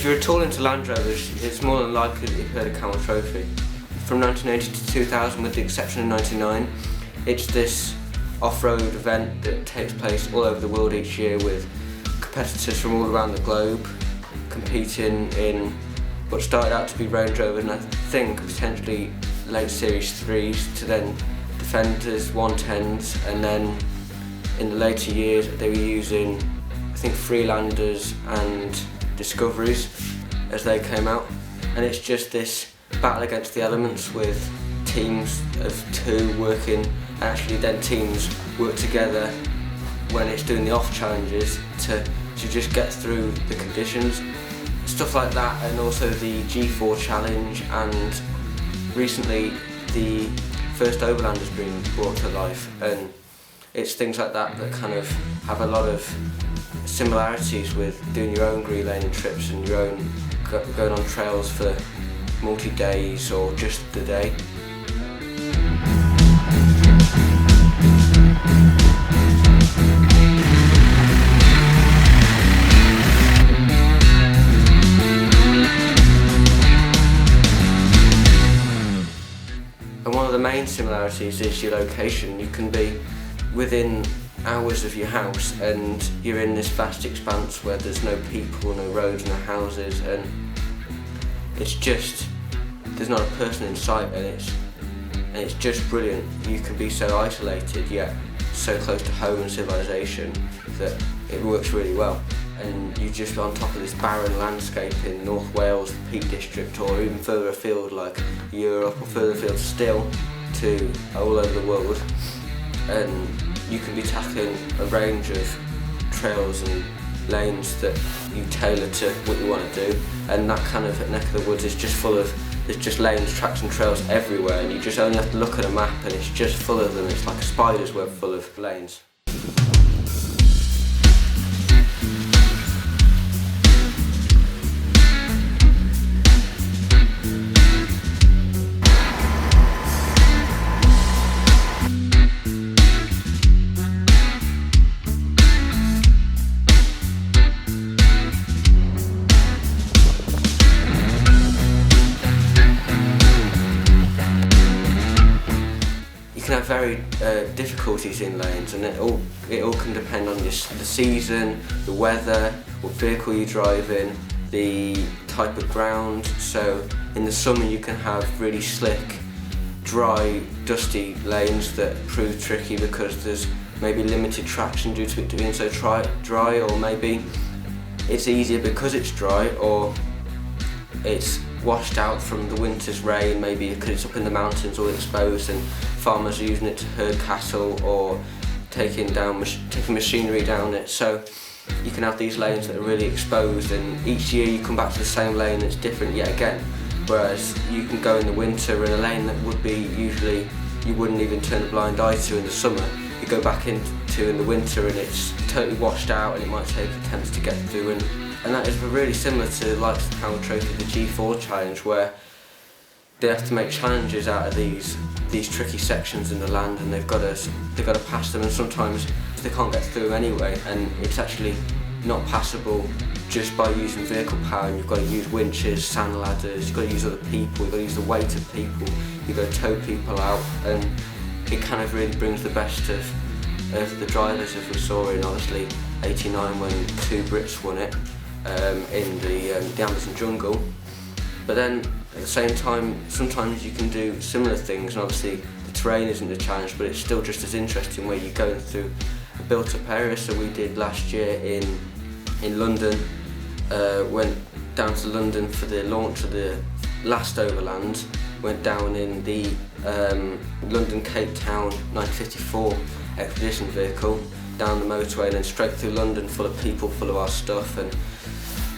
you're at all into Land Rovers, it's more than likely that you've heard of Camel Trophy. From 1980 to 2000, with the exception of 99, it's this off-road event that takes place all over the world each year with competitors from all around the globe competing in what started out to be Range Rovers and I think potentially late Series 3s to then Defenders, 110s, and then in the later years they were using I think Freelanders and Discoveries as they came out, and it's just this battle against the elements with teams of two working, and actually then teams work together when it's doing the off challenges to just get through the conditions, stuff like that. And also the G4 challenge, and recently the First Overland has been brought to life, and it's things like that that kind of have a lot of similarities with doing your own green-laning trips and your own going on trails for multi-days or just the day. And one of the main similarities is your location. You can be within hours of your house and you're in this vast expanse where there's no people, no roads, no houses, and it's just, there's not a person in sight, and it's just brilliant. You can be so isolated yet so close to home and civilization that it works really well. And you just on top of this barren landscape in North Wales, the Peak District, or even further afield like Europe, or further afield still to all over the world, and you can be tackling a range of trails and lanes that you tailor to what you want to do, and that kind of neck of the woods is just full of, there's just lanes, tracks and trails everywhere, and you just only have to look at a map and it's just full of them. It's like a spider's web full of lanes. You can have very difficulties in lanes, and it all can depend on the season, the weather, what vehicle you drive in, the type of ground. So in the summer you can have really slick, dry, dusty lanes that prove tricky because there's maybe limited traction due to it being so dry, or maybe it's easier because it's dry, or it's washed out from the winter's rain, maybe because it's up in the mountains all exposed and farmers are using it to herd cattle or taking machinery down it. So you can have these lanes that are really exposed, and each year you come back to the same lane and it's different yet again. Whereas you can go in the winter in a lane that would be usually you wouldn't even turn a blind eye to in the summer, you go back into in the winter and it's totally washed out and it might take attempts to get through, and that is really similar to the likes of the Camel Trophy, the G4 challenge, where they have to make challenges out of these tricky sections in the land, and they've got to pass them, and sometimes they can't get through anyway, and it's actually not passable just by using vehicle power, and you've got to use winches, sand ladders, you've got to use other people, you've got to use the weight of people, you've got to tow people out, and it kind of really brings the best of the drivers, as we saw in obviously '89 when two Brits won it in the Amazon jungle. But then at the same time, sometimes you can do similar things, and obviously the terrain isn't a challenge, but it's still just as interesting where you're going through a built-up area. So we did last year in London, went down to London for the launch of the last Overland, went down in the London Cape Town 1954 expedition vehicle, down the motorway and then straight through London, full of people, full of our stuff. And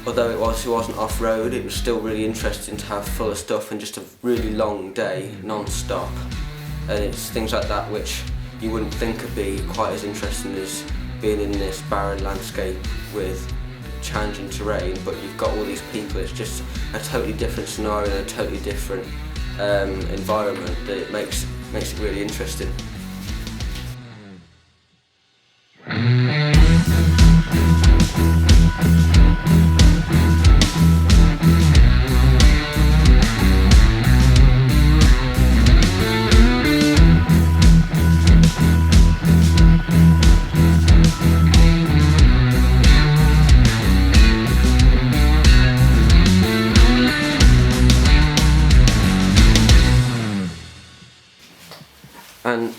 although it wasn't off-road, it was still really interesting to have full of stuff and just a really long day, non-stop. And it's things like that which you wouldn't think would be quite as interesting as being in this barren landscape with challenging terrain, but you've got all these people. It's just a totally different scenario and a totally different environment that it makes it really interesting.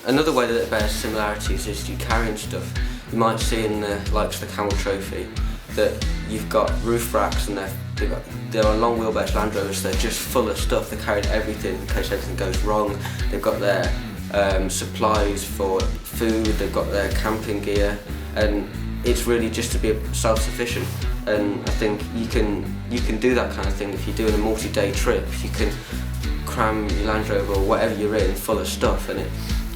Another way that it bears similarities is you carrying stuff. You might see in the likes of the Camel Trophy that you've got roof racks and they're on long wheelbase Land Rovers. They're just full of stuff. They're carrying everything in case anything goes wrong. They've got their supplies for food. They've got their camping gear, and it's really just to be self-sufficient. And I think you can do that kind of thing if you're doing a multi-day trip. You can cram your Land Rover or whatever you're in full of stuff, and it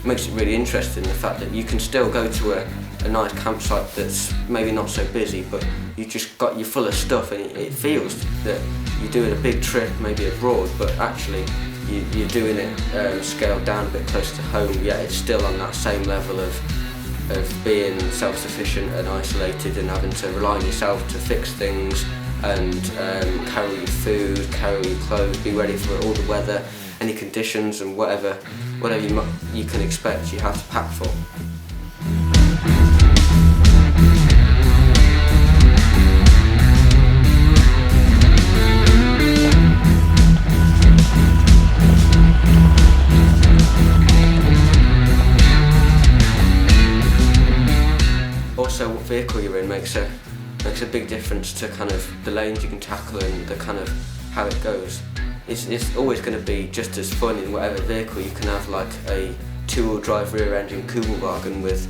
makes it really interesting, the fact that you can still go to a nice campsite that's maybe not so busy, but you just got you full of stuff, and it feels that you're doing a big trip, maybe abroad, but actually you're doing it scaled down a bit closer to home, yet it's still on that same level of being self-sufficient and isolated and having to rely on yourself to fix things and carry your food, carry your clothes, be ready for all the weather, any conditions, and whatever you can expect, you have to pack for. Also, what vehicle you're in makes a big difference to kind of the lanes you can tackle and the kind of how it goes. It's always going to be just as fun in whatever vehicle. You can have like a 2-wheel drive rear engine Kugelwagen with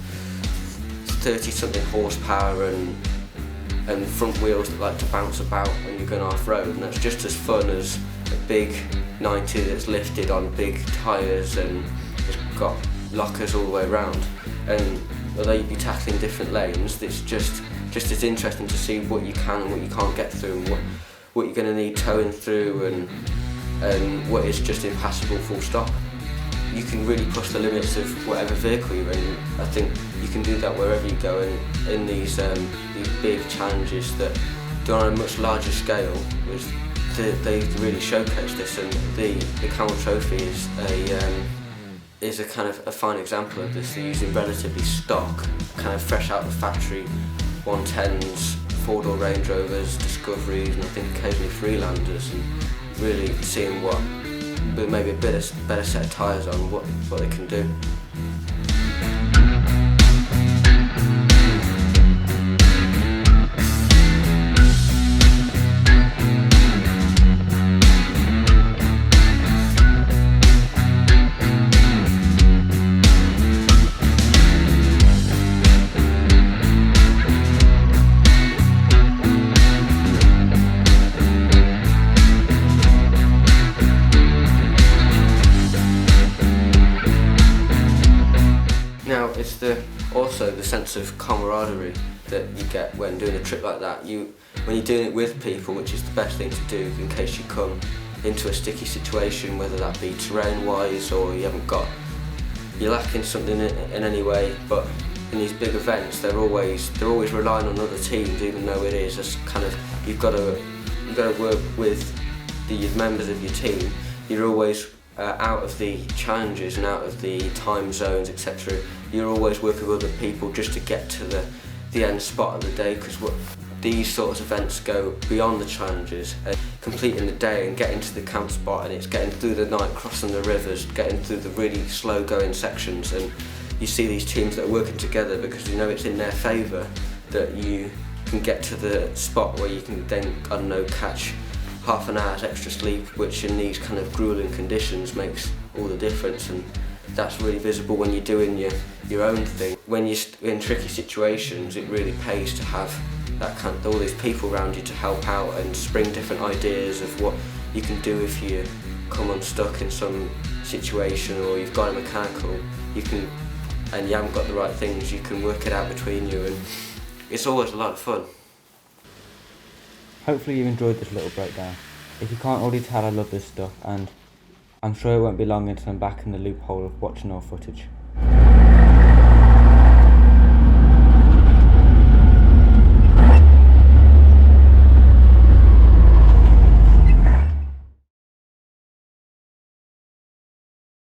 30-something horsepower and front wheels that like to bounce about when you're going off-road, and that's just as fun as a big 90 that's lifted on big tyres and it's got lockers all the way around. And although you'd be tackling different lanes, it's just as interesting to see what you can and what you can't get through, and what you're going to need towing through, and what is just impassable full stop. You can really push the limits of whatever vehicle you're in. I think you can do that wherever you go, and in these big challenges that do on a much larger scale, they really showcase this, and the Camel Trophy is a kind of a fine example of this. They're using relatively stock, kind of fresh out of the factory 110s, 4-door Range Rovers, Discoveries, and I think occasionally Freelanders, and really seeing what, with maybe a better set of tyres on, what they can do. It's also the sense of camaraderie that you get when doing a trip like that. When you're doing it with people, which is the best thing to do in case you come into a sticky situation, whether that be terrain-wise or you're lacking something in any way. But in these big events, they're always relying on other teams, even though it is a kind of you've got to work with the members of your team. You're always out of the challenges and out of the time zones, etc. You're always working with other people just to get to the end spot of the day, because these sorts of events go beyond the challenges, and completing the day and getting to the camp spot, and it's getting through the night, crossing the rivers, getting through the really slow going sections, and you see these teams that are working together because you know it's in their favour that you can get to the spot where you can then, I don't know, catch half an hour's extra sleep, which in these kind of grueling conditions makes all the difference, and that's really visible when you're doing your own thing. When you're in tricky situations, it really pays to have that kind of all these people around you to help out and spring different ideas of what you can do if you come unstuck in some situation, or you've got a mechanical, and you haven't got the right things, you can work it out between you, and it's always a lot of fun. Hopefully you've enjoyed this little breakdown. If you can't already tell, I love this stuff, and I'm sure it won't be long until I'm back in the loophole of watching all footage.